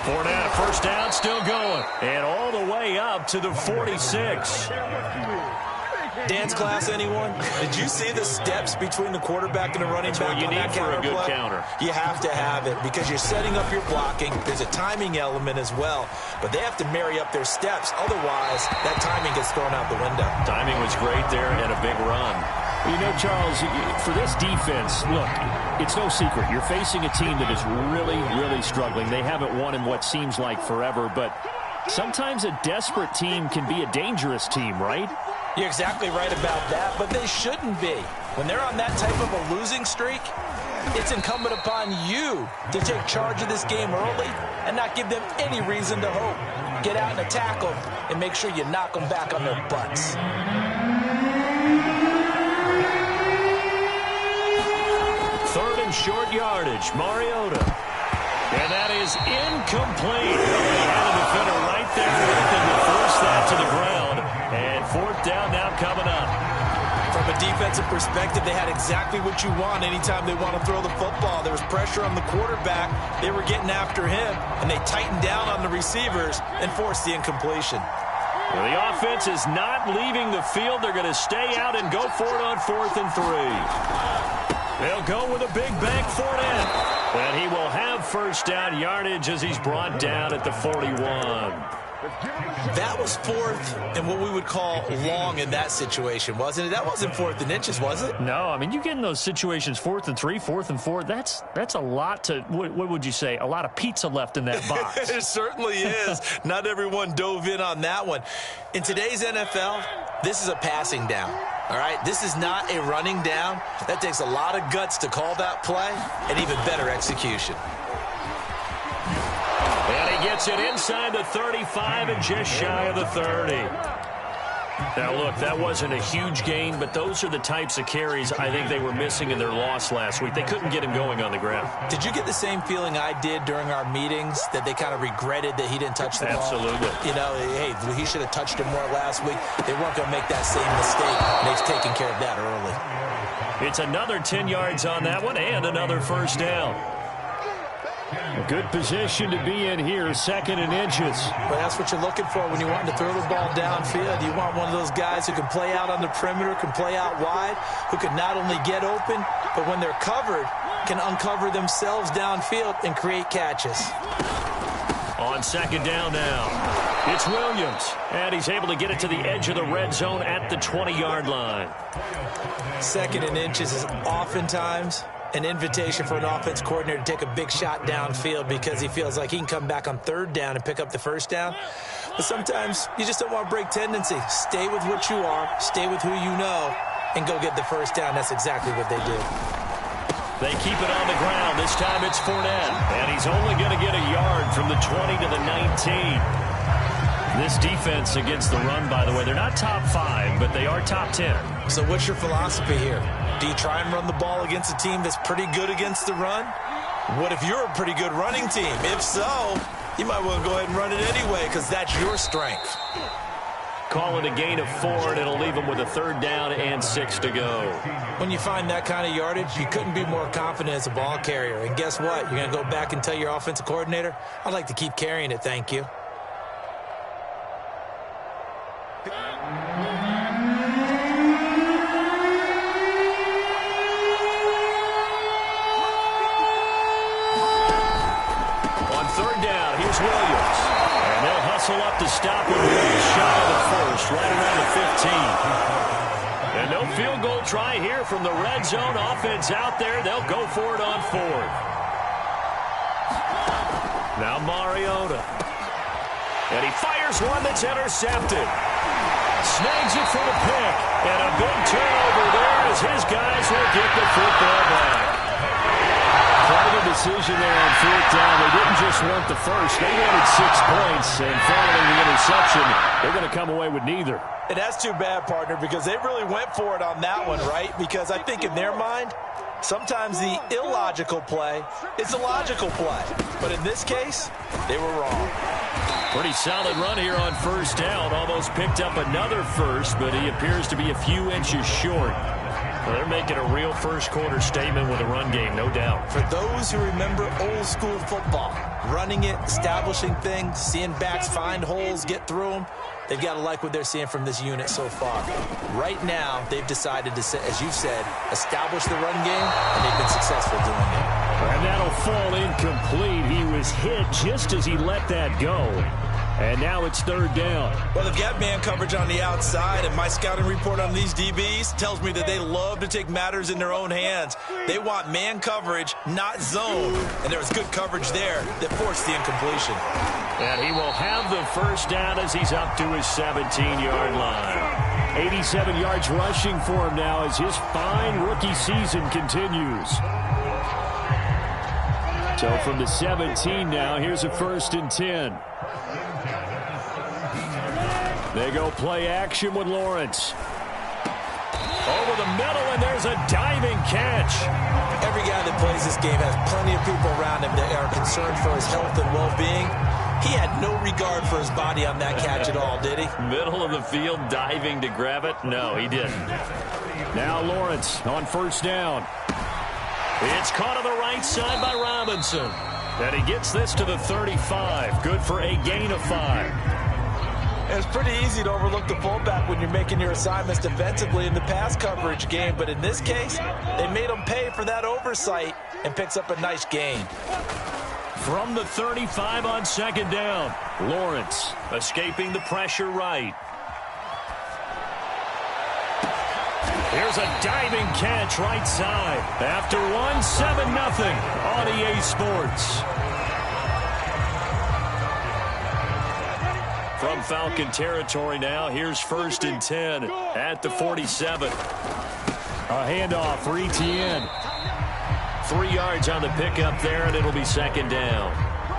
Fournette, first down, still going. And all the way up to the 46. Dance class, anyone? Did you see the steps between the quarterback and the running back? You need for a good counter. You have to have it because you're setting up your blocking. There's a timing element as well, but they have to marry up their steps. Otherwise, that timing gets thrown out the window. Timing was great there and a big run. You know, Charles, for this defense, look, it's no secret. You're facing a team that is really, really struggling. They haven't won in what seems like forever, but sometimes a desperate team can be a dangerous team, right? You're exactly right about that, but they shouldn't be. When they're on that type of a losing streak, it's incumbent upon you to take charge of this game early and not give them any reason to hope. Get out and attack them and make sure you knock them back on their butts. Third and short yardage, Mariota. And that is incomplete. They had a defender right there with him to force that to the ground. And fourth down now coming up. From a defensive perspective, they had exactly what you want anytime they want to throw the football. There was pressure on the quarterback. They were getting after him, and they tightened down on the receivers and forced the incompletion. Well, the offense is not leaving the field. They're going to stay out and go for it on 4th and 3. They'll go with a big bank Fournette. And he will have first down yardage as he's brought down at the 41. That was 4th and what we would call long in that situation, wasn't it? That wasn't 4th and inches, was it? No, I mean, you get in those situations 4th and 3, 4th and 4. That's a lot to, what would you say, a lot of pizza left in that box. It certainly is. Not everyone dove in on that one. In today's NFL, this is a passing down. All right, this is not a running down. That takes a lot of guts to call that play and even better execution. And he gets it inside the 35 and just shy of the 30. Now, look, that wasn't a huge gain, but those are the types of carries I think they were missing in their loss last week. They couldn't get him going on the ground. Did you get the same feeling I did during our meetings, that they kind of regretted that he didn't touch the ball? Absolutely. You know, hey, he should have touched it more last week. They weren't going to make that same mistake. They've taken care of that early. It's another 10 yards on that one and another first down. A good position to be in here, 2nd and inches. But that's what you're looking for when you want to throw the ball downfield. You want one of those guys who can play out on the perimeter, can play out wide, who can not only get open, but when they're covered, can uncover themselves downfield and create catches. On 2nd down now, it's Williams. And he's able to get it to the edge of the red zone at the 20-yard line. 2nd and inches is oftentimes an invitation for an offense coordinator to take a big shot downfield because he feels like he can come back on 3rd down and pick up the first down. But sometimes you just don't want to break tendency. Stay with what you are, stay with who you know, and go get the first down. That's exactly what they did. They keep it on the ground. This time it's Fournette. And he's only going to get a yard from the 20 to the 19. This defense against the run, by the way, they're not top 5, but they are top 10. So what's your philosophy here? Do you try and run the ball against a team that's pretty good against the run? What if you're a pretty good running team? If so, you might well go ahead and run it anyway because that's your strength. Call it a gain of 4, and it'll leave them with a 3rd down and 6 to go. When you find that kind of yardage, you couldn't be more confident as a ball carrier. And guess what? You're going to go back and tell your offensive coordinator, I'd like to keep carrying it, thank you. Up to stop him shy of the first, right around the 15. And no field goal try here from the red zone. Offense out there. They'll go for it on 4th. Now Mariota. And he fires one that's intercepted. Snags it for the pick. And a big turnover there as his guys will get the football back. Quite a decision there on 4th down. They didn't just want the first. They wanted 6 points, and following the interception, they're going to come away with neither. And that's too bad, partner, because they really went for it on that one, right? Because I think in their mind, sometimes the illogical play is a logical play. But in this case, they were wrong. Pretty solid run here on 1st down. Almost picked up another first, but he appears to be a few inches short. Well, they're making a real first-quarter statement with a run game, no doubt. For those who remember old-school football, running it, establishing things, seeing backs find holes, get through them, they've got to like what they're seeing from this unit so far. Right now, they've decided to, as you said, establish the run game, and they've been successful doing it. And that'll fall incomplete. He was hit just as he let that go. And now it's third down. Well, they've got man coverage on the outside, and my scouting report on these DBs tells me that they love to take matters in their own hands. They want man coverage, not zone. And there was good coverage there that forced the incompletion. And he will have the first down as he's up to his 17-yard line. 87 yards rushing for him now as his fine rookie season continues. So from the 17 now, here's a 1st and 10. They go play action with Lawrence. Over the middle, and there's a diving catch. Every guy that plays this game has plenty of people around him that are concerned for his health and well-being. He had no regard for his body on that catch at all, did he? Middle of the field, diving to grab it? No, he didn't. Now Lawrence on 1st down. It's caught on the right side by Robinson. And he gets this to the 35. Good for a gain of 5. It's pretty easy to overlook the fullback when you're making your assignments defensively in the pass coverage game. But in this case, they made him pay for that oversight and picks up a nice gain. From the 35 on 2nd down, Lawrence escaping the pressure right. Here's a diving catch right side. After one, 7-0 on EA Sports. From Falcon territory now, here's 1st and 10 at the 47. A handoff for Etienne. 3 yards on the pickup there, and it'll be 2nd down.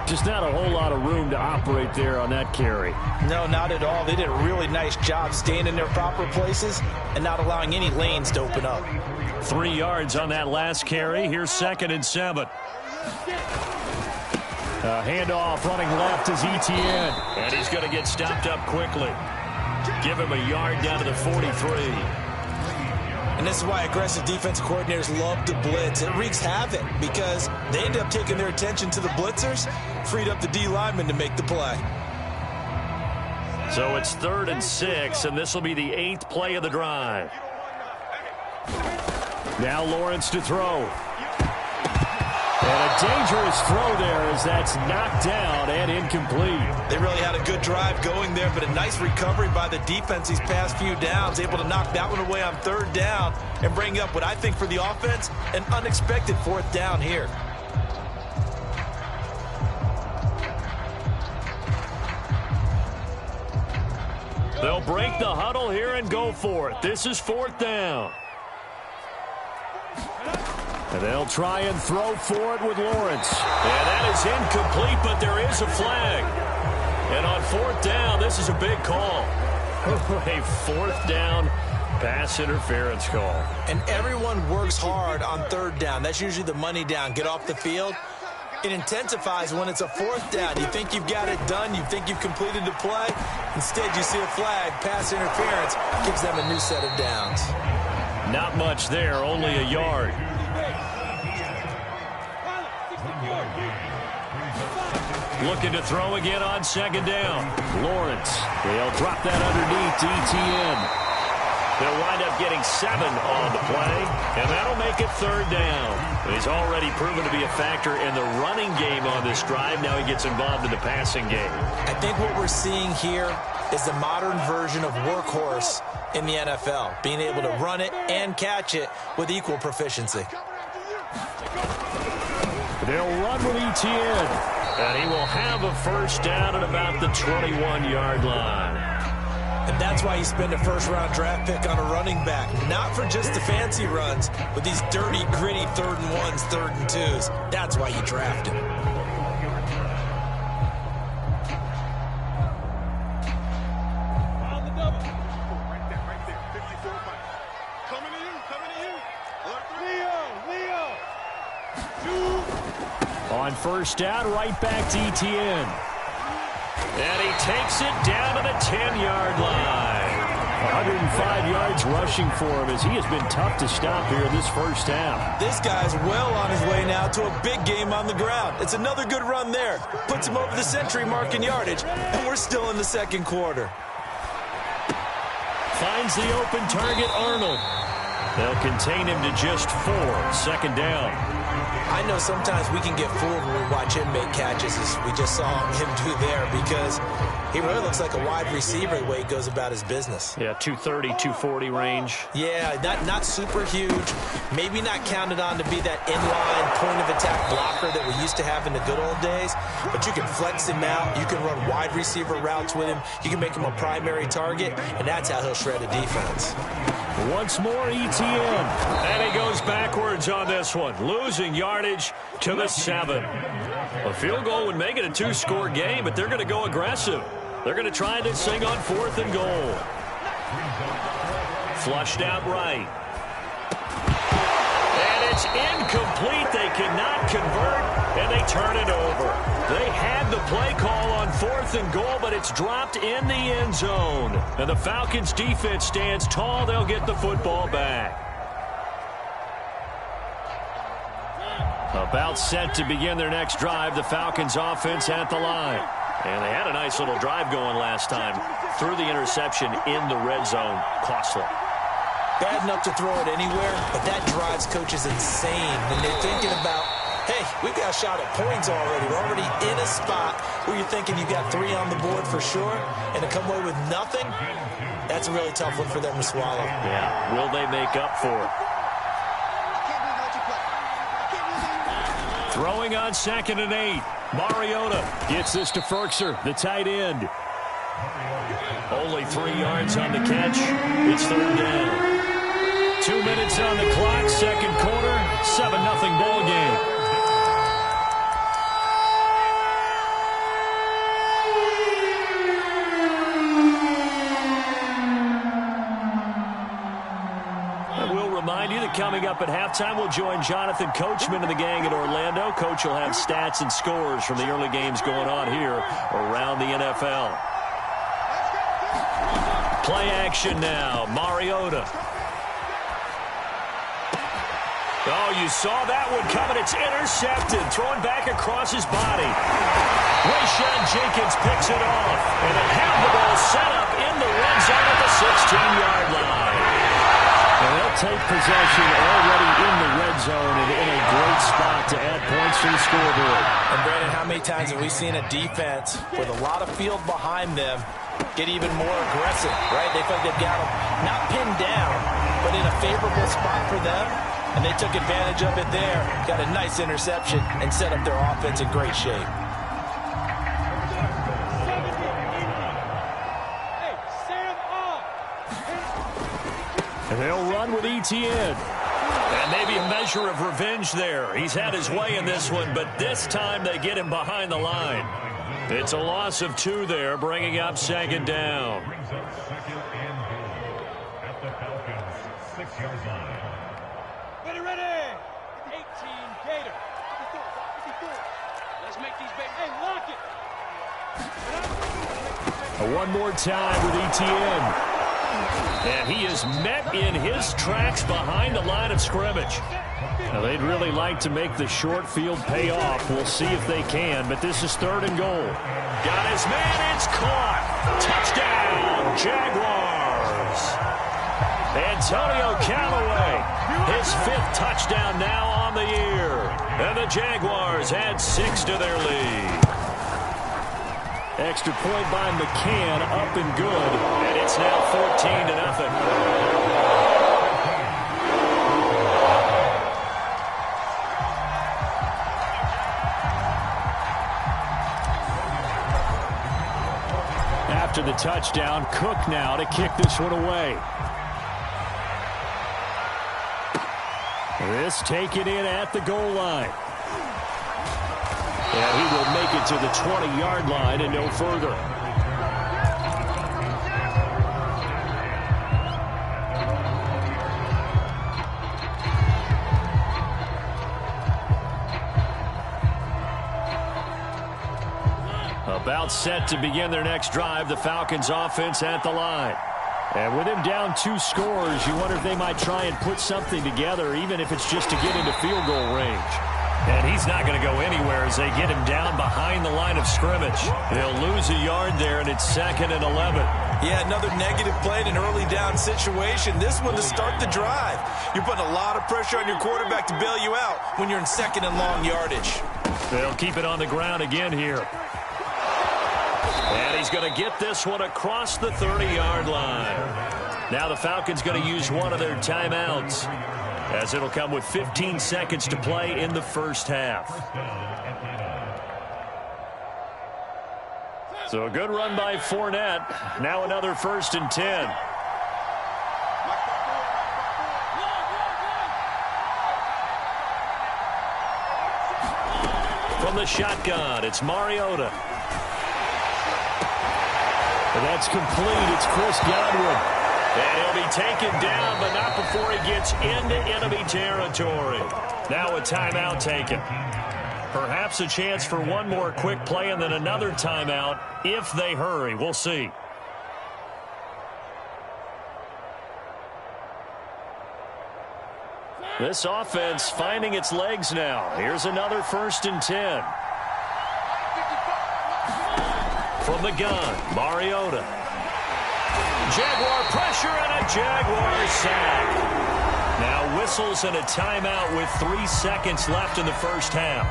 Just not a whole lot of room to operate there on that carry. No, not at all. They did a really nice job staying in their proper places and not allowing any lanes to open up. 3 yards on that last carry. Here's 2nd and 7. A handoff running left is Etienne. And he's going to get stopped up quickly. Give him a yard down to the 43. And this is why aggressive defensive coordinators love to blitz. It wreaks havoc because they end up taking their attention to the blitzers, freed up the D lineman to make the play. So it's 3rd and 6, and this will be the 8th play of the drive. Now Lawrence to throw. And a dangerous throw there as that's knocked down and incomplete. They really had a good drive going there, but a nice recovery by the defense these past few downs, able to knock that one away on 3rd down and bring up what I think for the offense, an unexpected 4th down here. They'll break the huddle here and go for it. This is 4th down. And they'll try and throw for it with Lawrence. And that is incomplete, but there is a flag. And on 4th down, this is a big call. A 4th down pass interference call. And everyone works hard on 3rd down. That's usually the money down. Get off the field. It intensifies when it's a 4th down. You think you've got it done. You think you've completed the play. Instead, you see a flag. Pass interference gives them a new set of downs. Not much there, only a yard. Looking to throw again on 2nd down. Lawrence. They'll drop that underneath to Etienne. They'll wind up getting 7 on the play, and that'll make it 3rd down. He's already proven to be a factor in the running game on this drive. Now he gets involved in the passing game. I think what we're seeing here is the modern version of workhorse in the NFL, being able to run it and catch it with equal proficiency. They'll run with Etienne. And he will have a 1st down at about the 21-yard line. And that's why you spend a 1st-round draft pick on a running back. Not for just the fancy runs, but these dirty, gritty 3rd and 1s, 3rd and 2s. That's why you draft him. On 1st down, right back to Etienne. And he takes it down to the 10-yard line. 105 yards rushing for him as he has been tough to stop here in this first half. This guy's well on his way now to a big game on the ground. It's another good run there. Puts him over the century mark in yardage, and we're still in the second quarter. Finds the open target, Arnold. They'll contain him to just 4. Second down. I know sometimes we can get fooled when we watch him make catches, as we just saw him do there, because he really looks like a wide receiver the way he goes about his business. Yeah, 230, 240 range. Yeah, not super huge. Maybe not counted on to be that inline point-of-attack blocker that we used to have in the good old days, but you can flex him out. You can run wide receiver routes with him. You can make him a primary target, and that's how he'll shred a defense. Once more, ETN. And he goes backwards on this one, losing yardage to the 7. A field goal would make it a 2-score game, but they're going to go aggressive. They're going to try this thing on 4th and goal. Flushed out right. And it's incomplete. They cannot convert, and they turn it over. They had the play call on 4th and goal, but it's dropped in the end zone. And the Falcons' defense stands tall. They'll get the football back. About set to begin their next drive, the Falcons' offense at the line. And they had a nice little drive going last time. Threw the interception in the red zone. Costly. Bad enough to throw it anywhere, but that drives coaches insane when they're thinking about, hey, we've got a shot at points already. We're already in a spot where you're thinking you got 3 on the board for sure, and to come away with nothing, that's a really tough one for them to swallow. Yeah, will they make up for it? Throwing on 2nd and 8. Mariota gets this to Ferkser, the tight end. Only 3 yards on the catch. It's 3rd down. 2 minutes on the clock, second quarter, 7-0 ball game. Coming up at halftime, we'll join Jonathan Coachman and the gang at Orlando. Coach will have stats and scores from the early games going on here around the NFL. Play action now. Mariota. Oh, you saw that one coming. It's intercepted. Thrown back across his body. Rayshawn Jenkins picks it off. And they have the ball set up in the red zone at the 16-yard line. And they'll take possession already in the red zone and in a great spot to add points to the scoreboard. And, Brandon, how many times have we seen a defense with a lot of field behind them get even more aggressive, right? They feel like they've got them not pinned down, but in a favorable spot for them, and they took advantage of it there, got a nice interception, and set up their offense in great shape. And they'll run with ETN. And maybe a measure of revenge there. He's had his way in this one, but this time they get him behind the line. It's a loss of 2 there, bringing up 2nd down. Ready. 18 Gator. Let's make these baby. Hey, lock it. One more time with ETN. And he is met in his tracks behind the line of scrimmage. Now, they'd really like to make the short field pay off. We'll see if they can, but this is 3rd and goal. Got his man, it's caught. Touchdown, Jaguars. Antonio Callaway, his 5th touchdown now on the year. And the Jaguars add 6 to their lead. Extra point by McCann, up and good. And it's now 14-0. After the touchdown, Cook now to kick this one away. This taken in at the goal line. And he will make it to the 20-yard line and no further. About set to begin their next drive, the Falcons offense at the line. And with him down 2 scores, you wonder if they might try and put something together, even if it's just to get into field goal range. And he's not going to go anywhere as they get him down behind the line of scrimmage. They'll lose a yard there, and it's 2nd and 11. Yeah, another negative play in an early down situation. This one to start the drive. You're putting a lot of pressure on your quarterback to bail you out when you're in 2nd and long yardage. They'll keep it on the ground again here. And he's going to get this one across the 30-yard line. Now the Falcons going to use one of their timeouts, as it'll come with 15 seconds to play in the first half. So a good run by Fournette. Now another 1st and 10. From the shotgun, it's Mariota. And that's complete. It's Chris Godwin. And he'll be taken down, but not before he gets into enemy territory. Now a timeout taken. Perhaps a chance for one more quick play and then another timeout if they hurry. We'll see. This offense finding its legs now. Here's another 1st and 10. From the gun, Mariota. Jaguar pressure and a Jaguar sack. Now whistles and a timeout with 3 seconds left in the first half.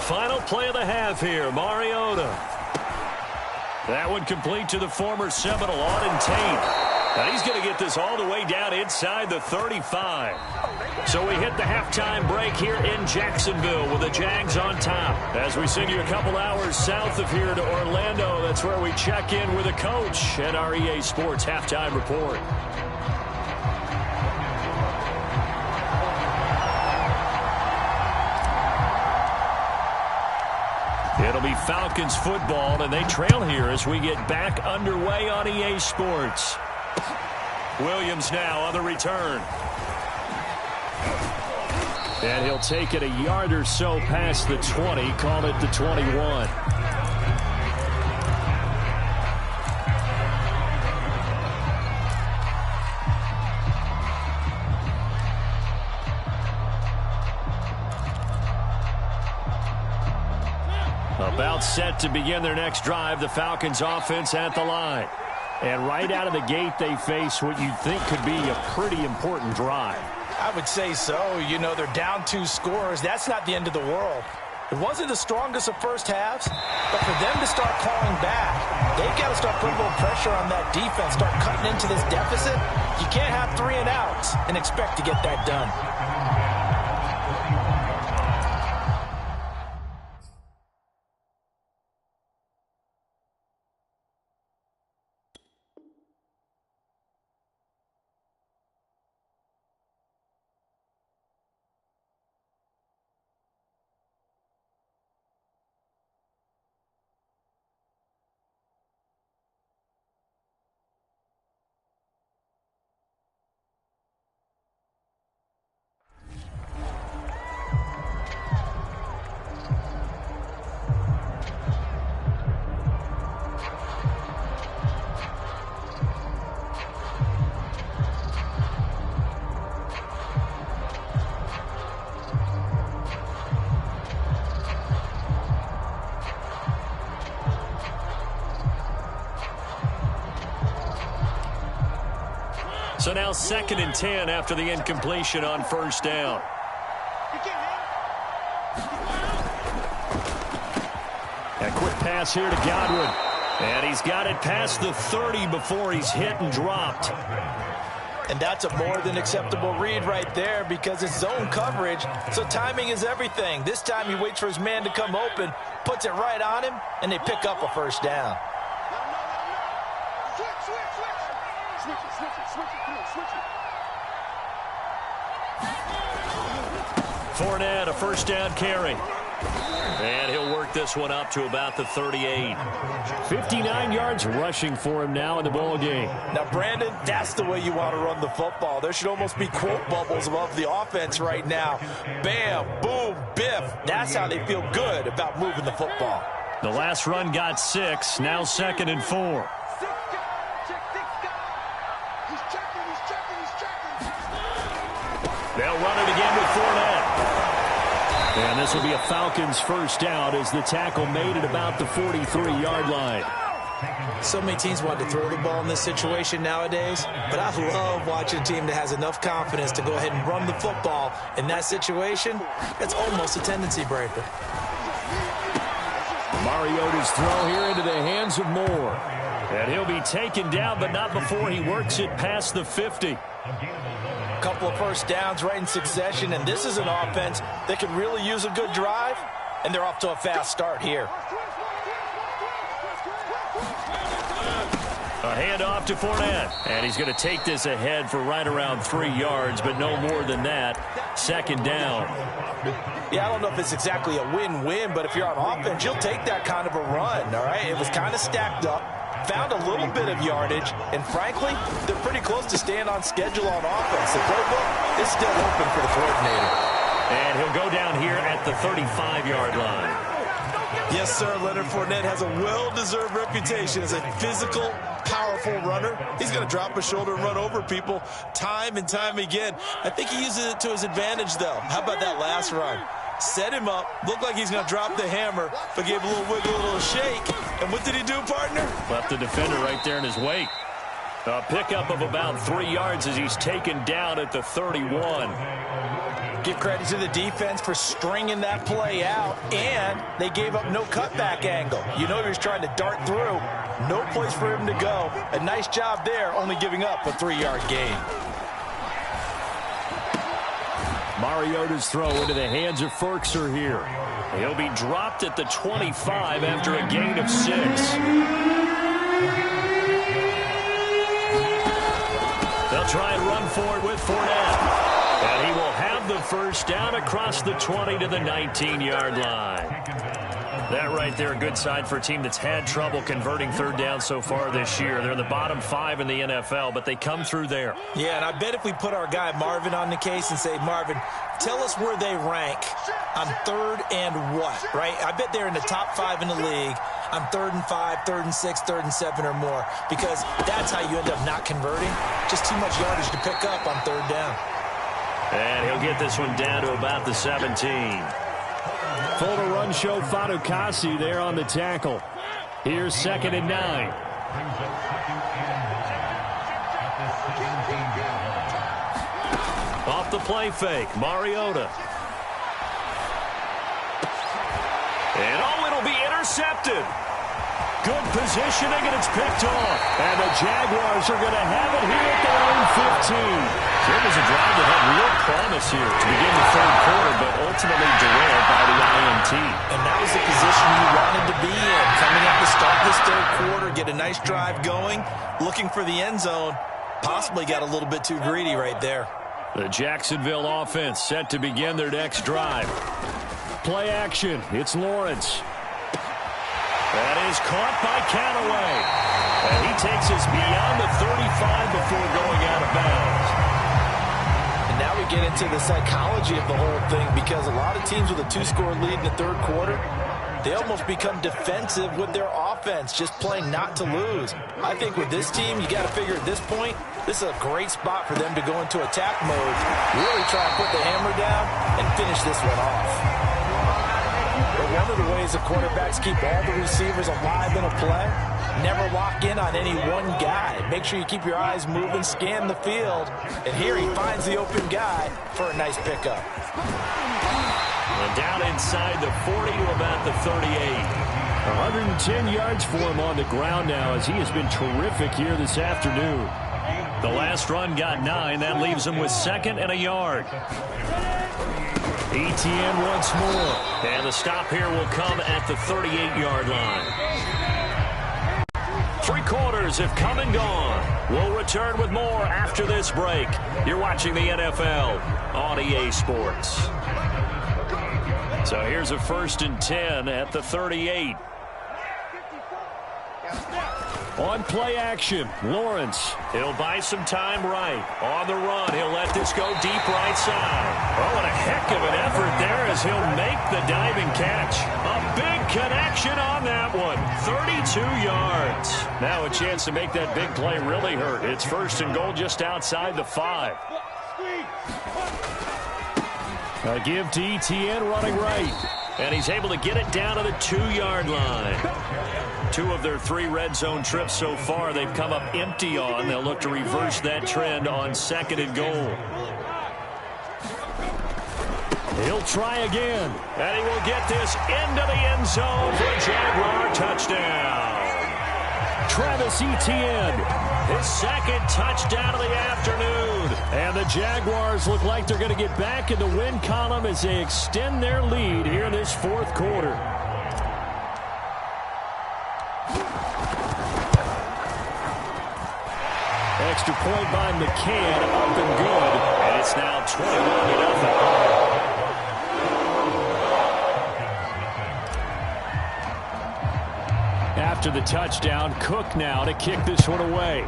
Final play of the half here, Mariota. That one complete to the former Seminole, Auden Tate. And he's going to get this all the way down inside the 35. So we hit the halftime break here in Jacksonville with the Jags on top. As we send you a couple hours south of here to Orlando, that's where we check in with a coach at our EA Sports Halftime Report. It'll be Falcons football, and they trail here as we get back underway on EA Sports. Williams now on the return. And he'll take it a yard or so past the 20, call it the 21. About set to begin their next drive, the Falcons offense at the line. And right out of the gate, they face what you'd think could be a pretty important drive. I would say so. You know, they're down 2 scores. That's not the end of the world. It wasn't the strongest of first halves, but for them to start clawing back, they've got to start putting a little pressure on that defense, start cutting into this deficit. You can't have 3 and outs and expect to get that done. So now 2nd and 10 after the incompletion on first down. A quick pass here to Godwin. And he's got it past the 30 before he's hit and dropped. And that's a more than acceptable read right there because it's zone coverage, so timing is everything. This time he waits for his man to come open, puts it right on him, and they pick up a first down. Fournette, a first down carry. And he'll work this one up to about the 38. 59 yards rushing for him now in the ball game. Now, Brandon, that's the way you want to run the football. There should almost be quote bubbles above the offense right now. Bam, boom, biff. That's how they feel good about moving the football. The last run got 6. Now 2nd and 4. They'll run it again with Fournette. And this will be a Falcons first down as the tackle made it about the 43-yard line. So many teams want to throw the ball in this situation nowadays, but I love watching a team that has enough confidence to go ahead and run the football in that situation. That's almost a tendency breaker. Mariota's throw here into the hands of Moore. And he'll be taken down, but not before he works it past the 50. Couple of first downs right in succession, and this is an offense that can really use a good drive, and they're off to a fast start here. A handoff to Fournette, and he's going to take this ahead for right around 3 yards, but no more than that. 2nd down. Yeah, I don't know if it's exactly a win-win, but if you're on offense, you'll take that kind of a run, all right? It was kind of stacked up. Found a little bit of yardage, and frankly, they're pretty close to staying on schedule on offense. The playbook is still open for the coordinator. And he'll go down here at the 35-yard line. Yes, sir, Leonard Fournette has a well-deserved reputation as a physical, powerful runner. He's going to drop his shoulder and run over people time and time again. I think he uses it to his advantage, though. How about that last run? Set him up, looked like he's going to drop the hammer, but gave a little wiggle, a little shake. And what did he do, partner? Left the defender right there in his wake. A pickup of about 3 yards as he's taken down at the 31. Give credit to the defense for stringing that play out, and they gave up no cutback angle. You know he was trying to dart through. No place for him to go. A nice job there, only giving up a 3-yard gain. Mariota's throw into the hands of Ferkser here. He'll be dropped at the 25 after a gain of 6. They'll try and run for it with Fournette. And he will have the first down across the 20 to the 19-yard line. That right there, a good sign for a team that's had trouble converting 3rd down so far this year. They're in the bottom 5 in the NFL, but they come through there. Yeah, and I bet if we put our guy Marvin on the case and say, Marvin, tell us where they rank on 3rd and what, right? I bet they're in the top 5 in the league on 3rd and 5, 3rd and 6, 3rd and 7 or more, because that's how you end up not converting. Just too much yardage to pick up on 3rd down. And he'll get this one down to about the 17. Full to run show Fatukasi there on the tackle. Here's 2nd and 9. Off the play fake, Mariota. And it'll be intercepted. Good positioning, and it's picked off. And the Jaguars are going to have it here at their own 15. It was a drive that had real promise here to begin the 3rd quarter, but ultimately derailed by the INT. And that was the position you wanted to be in. Coming up to start this 3rd quarter, get a nice drive going, looking for the end zone. Possibly got a little bit too greedy right there. The Jacksonville offense set to begin their next drive. Play action. It's Lawrence. That is caught by Callaway. And he takes us beyond the 35 before going out of bounds. And now we get into the psychology of the whole thing, because a lot of teams with a 2-score lead in the 3rd quarter, they almost become defensive with their offense, just playing not to lose. I think with this team, you got to figure at this point, this is a great spot for them to go into attack mode, really try and put the hammer down and finish this one off. But one of the ways the quarterbacks keep all the receivers alive in a play, never lock in on any one guy. Make sure you keep your eyes moving, scan the field, and here he finds the open guy for a nice pickup. And down inside the 40 to about the 38. 110 yards for him on the ground now, as he has been terrific here this afternoon. The last run got 9. That leaves him with 2nd and a yard. ETN once more. And the stop here will come at the 38-yard line. 3 quarters have come and gone. We'll return with more after this break. You're watching the NFL on EA Sports. So here's a 1st and 10 at the 38. On play action, Lawrence. He'll buy some time right. On the run, he'll let this go deep right side. Oh, and a heck of an effort there as he'll make the diving catch. A big connection on that one. 32 yards. Now a chance to make that big play really hurt. It's 1st and goal just outside the 5. A give to ETN running right. And he's able to get it down to the 2-yard line. 2 of their 3 red zone trips so far they've come up empty on. They'll look to reverse that trend on 2nd and goal. He'll try again. And he will get this into the end zone for a Jaguar touchdown. Travis Etienne. His 2nd touchdown of the afternoon. And the Jaguars look like they're going to get back in the win column as they extend their lead here in this 4th quarter. Extra point by McCann, up and good. And it's now 21-0. After the touchdown, Cook now to kick this one away.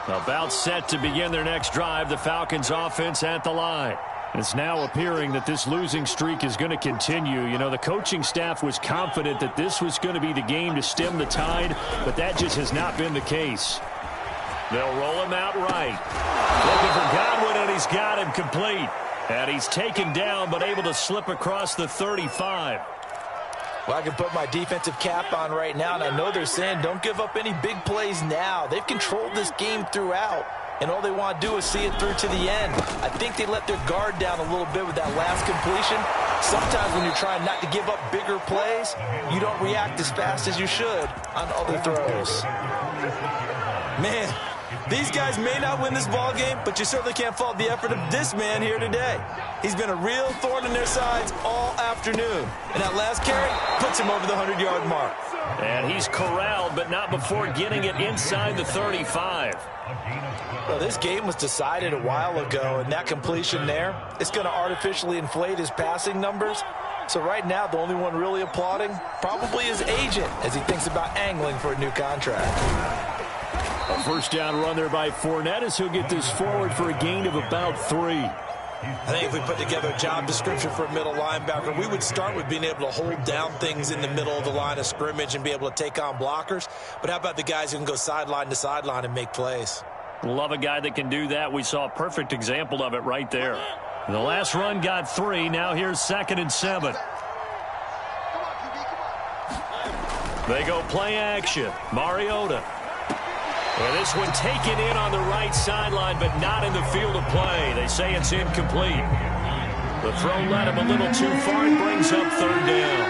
About set to begin their next drive, the Falcons offense at the line. It's now appearing that this losing streak is going to continue. You know, the coaching staff was confident that this was going to be the game to stem the tide, but that just has not been the case. They'll roll him out right. Looking for Godwin, and he's got him complete. And he's taken down, but able to slip across the 35. Well, I can put my defensive cap on right now, and I know they're saying don't give up any big plays now. They've controlled this game throughout, and all they want to do is see it through to the end. I think they let their guard down a little bit with that last completion. Sometimes when you're trying not to give up bigger plays, you don't react as fast as you should on other throws. Man, these guys may not win this ball game, but you certainly can't fault the effort of this man here today. He's been a real thorn in their sides all afternoon. And that last carry puts him over the 100-yard mark. And he's corralled, but not before getting it inside the 35. Well, this game was decided a while ago, and that completion there, it's going to artificially inflate his passing numbers. So right now, the only one really applauding probably his agent as he thinks about angling for a new contract. A 1st down run there by Fournette as he'll get this forward for a gain of about 3. I think if we put together a job description for a middle linebacker, we would start with being able to hold down things in the middle of the line of scrimmage and be able to take on blockers. But how about the guys who can go sideline to sideline and make plays? Love a guy that can do that. We saw a perfect example of it right there. The last run got 3. Now here's 2nd and 7. They go play action. Mariota. Well, this one taken in on the right sideline, but not in the field of play. They say it's incomplete. The throw led him a little too far. It brings up 3rd down.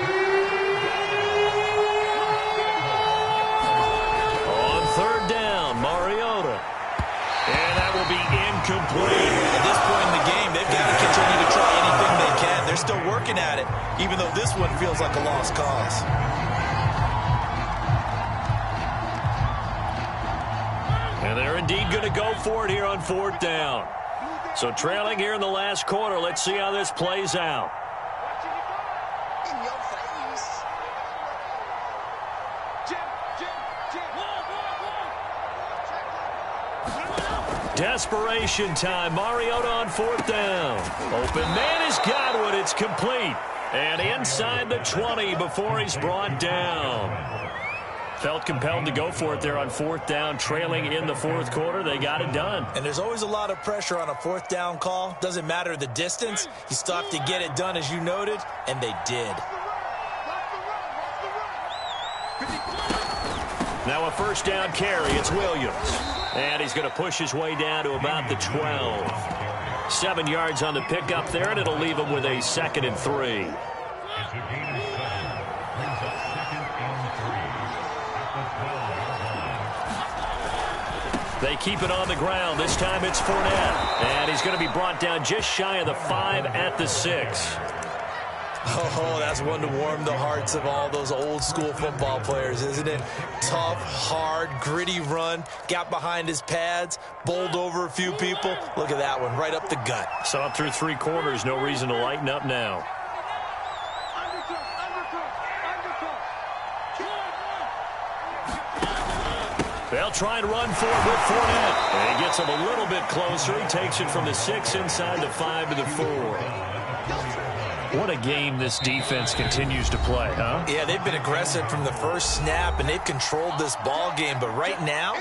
On 3rd down, Mariota. And that will be incomplete. At this point in the game, they've got to continue to try anything they can. They're still working at it, even though this one feels like a lost cause. And they're indeed going to go for it here on 4th down. So trailing here in the last quarter. Let's see how this plays out. Desperation time. Mariota on 4th down. Open man is Godwin. It's complete. And inside the 20 before he's brought down. Felt compelled to go for it there on 4th down, trailing in the 4th quarter. They got it done. And there's always a lot of pressure on a 4th down call. Doesn't matter the distance. You still have to get it done, as you noted, and they did. Now a 1st down carry. It's Williams. And he's going to push his way down to about the 12. 7 yards on the pickup there, and it'll leave him with a 2nd and 3. They keep it on the ground. This time it's Fournette. And he's going to be brought down just shy of the 5 at the 6. Oh, that's one to warm the hearts of all those old-school football players, isn't it? Tough, hard, gritty run, got behind his pads, bowled over a few people. Look at that one, right up the gut. Saw it through 3 quarters. No reason to lighten up now. They'll try and run for it with Fournette. And he gets him a little bit closer. He takes it from the 6 inside the 5 to the 4. What a game this defense continues to play, huh? Yeah, they've been aggressive from the first snap, and they've controlled this ball game. But right now,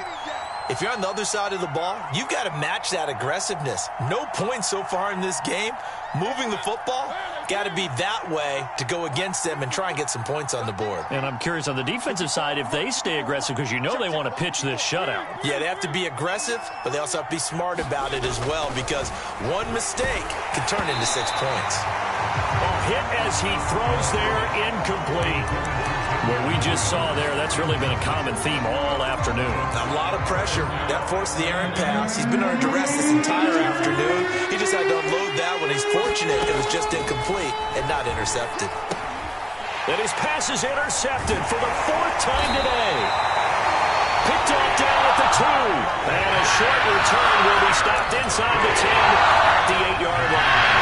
if you're on the other side of the ball, you've got to match that aggressiveness. No points so far in this game. Moving the football, got to be that way to go against them and try and get some points on the board. And I'm curious on the defensive side if they stay aggressive, because you know they want to pitch this shutout. Yeah, they have to be aggressive, but they also have to be smart about it as well, because one mistake can turn into 6 points. Hit as he throws there, incomplete. What we just saw there, that's really been a common theme all afternoon. A lot of pressure. That forced the errant pass. He's been under duress this entire afternoon. He just had to unload that one. He's fortunate it was just incomplete and not intercepted. And his pass is intercepted for the 4th time today. Picked off down at the 2. And a short return will be stopped inside the 10 at the 8-yard line.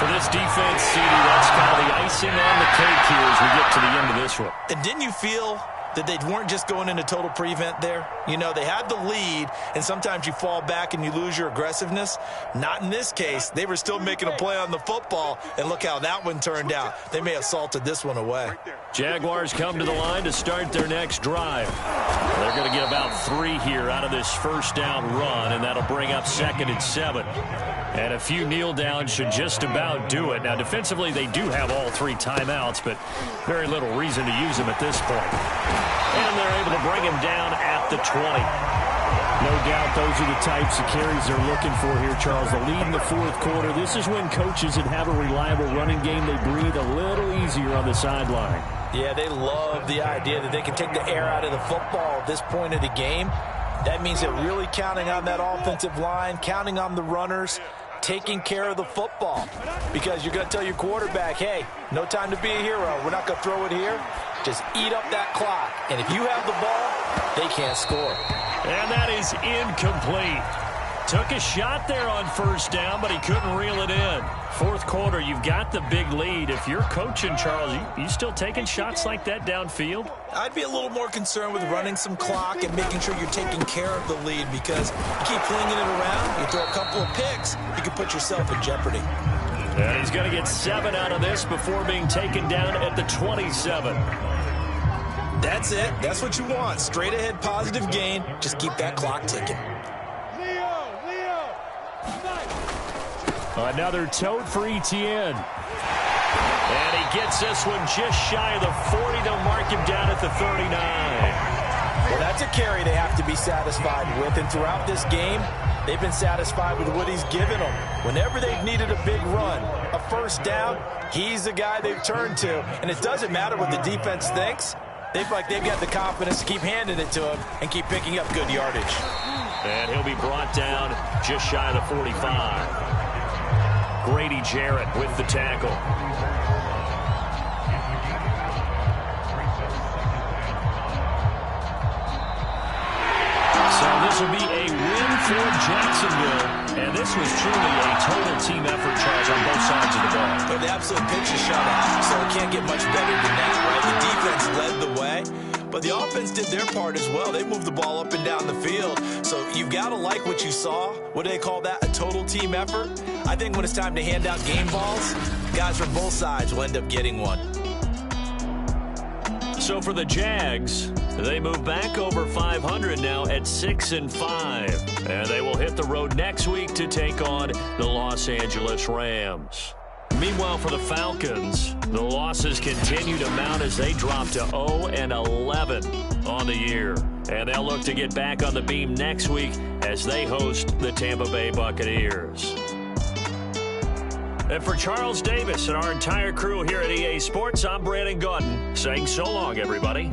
For this defense, CD, that's kind of the icing on the cake here as we get to the end of this one. And didn't you feel that they weren't just going into total prevent there? You know, they had the lead, and sometimes you fall back and you lose your aggressiveness. Not in this case. They were still making a play on the football, and look how that one turned out. They may have salted this one away. Jaguars come to the line to start their next drive. They're going to get about 3 here out of this first down run, and that'll bring up 2nd and 7. And a few kneel downs should just about do it. Now, defensively, they do have all 3 timeouts, but very little reason to use them at this point. And they're able to bring him down at the 20. No doubt those are the types of carries they're looking for here, Charles. The lead in the 4th quarter. This is when coaches that have a reliable running game, they breathe a little easier on the sideline. Yeah, they love the idea that they can take the air out of the football at this point of the game. That means they're really counting on that offensive line, counting on the runners, taking care of the football. Because you're going to tell your quarterback, hey, no time to be a hero. We're not going to throw it here. Just eat up that clock. And if you have the ball, they can't score. And that is incomplete. Took a shot there on 1st down, but he couldn't reel it in. 4th quarter, you've got the big lead. If you're coaching, Charles, you still taking shots like that downfield? I'd be a little more concerned with running some clock and making sure you're taking care of the lead, because you keep flinging it around, you throw a couple of picks, you can put yourself in jeopardy. And he's going to get 7 out of this before being taken down at the 27. That's it. That's what you want. Straight ahead positive gain. Just keep that clock ticking. Another tote for Etienne. And he gets this one just shy of the 40 to mark him down at the 39. Well, that's a carry they have to be satisfied with. And throughout this game, they've been satisfied with what he's given them. Whenever they've needed a big run, a 1st down, he's the guy they've turned to. And it doesn't matter what the defense thinks. They've got the confidence to keep handing it to him and keep picking up good yardage. And he'll be brought down just shy of the 45. Grady Jarrett with the tackle. So this will be a win for Jacksonville. And this was truly a total team effort, Charles, on both sides of the ball. But the absolute pitch is shut out, so it can't get much better than that, right? The defense led the way, but the offense did their part as well. They moved the ball up and down the field. So you've got to like what you saw. What do they call that? A total team effort? I think when it's time to hand out game balls, guys from both sides will end up getting one. So for the Jags, they move back over 500 now at 6-5. And they will hit the road next week to take on the Los Angeles Rams. Meanwhile, for the Falcons, the losses continue to mount as they drop to 0-11 on the year. And they'll look to get back on the beam next week as they host the Tampa Bay Buccaneers. And for Charles Davis and our entire crew here at EA Sports, I'm Brandon Gaudin saying so long, everybody.